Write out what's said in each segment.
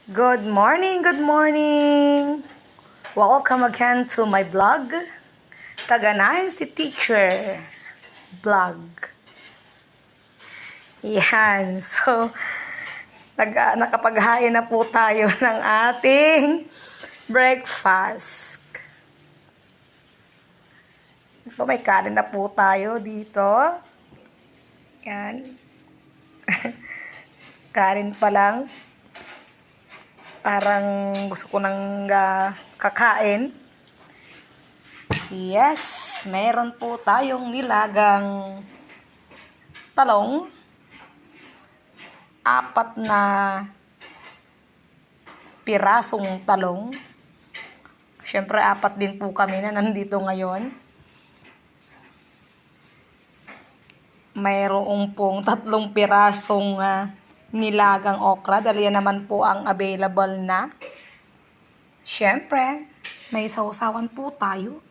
Good morning, good morning! Welcome again to my vlog. Taganay si Teacher Vlog. Yan, so nakapaghain na po tayo ng ating breakfast. So, may kanin na po tayo dito. Yan. Kanin pa lang. Parang gusto ko nang kakain. Yes, meron po tayong nilagang talong. 4 na pirasong talong. Siyempre, 4 din po kami na nandito ngayon. Mayroong pong 3 pirasong nilagang okra. Dahil yan naman po ang available na. Siyempre, may sausawan po tayo.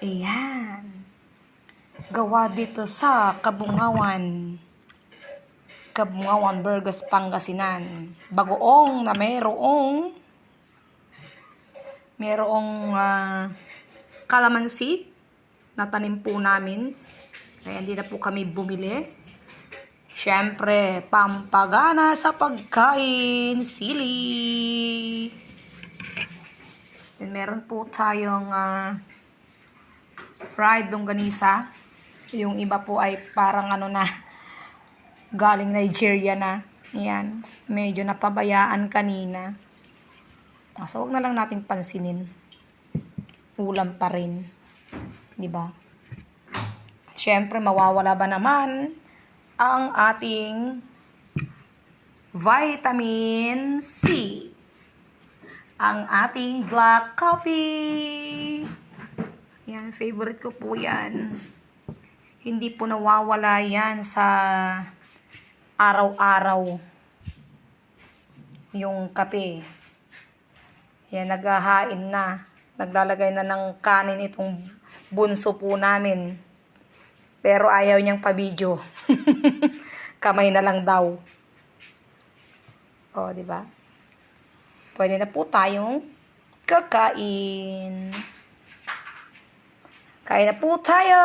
Ayan. Gawa dito sa Kabungawan, Burgos, Pangasinan. Bagoong na mayroong kalamansi na tanim po namin. Kaya hindi na po kami bumili. Siyempre, pampagana sa pagkain, sili. Then meron po tayong fried longganisa. Yung iba po ay parang galing Nigeria na. Ayan, medyo napabayaan kanina. So, huwag na lang natin pansinin. Ulam pa rin. Diba? Siyempre, mawawala ba naman ang ating vitamin C. Ang ating black coffee. Yan, favorite ko po yan. Hindi po nawawala yan sa araw-araw. Yung kape. Yan, naghahain na. Naglalagay na ng kanin itong bunso po namin. Pero ayaw niyang pa-video. Kamay na lang daw. O, di ba? Pwede na po tayong kakain. Kain na po tayo.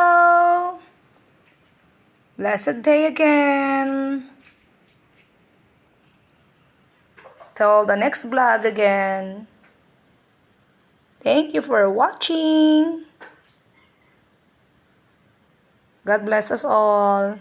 Blessed day again. Till the next vlog again. Thank you for watching. God bless us all.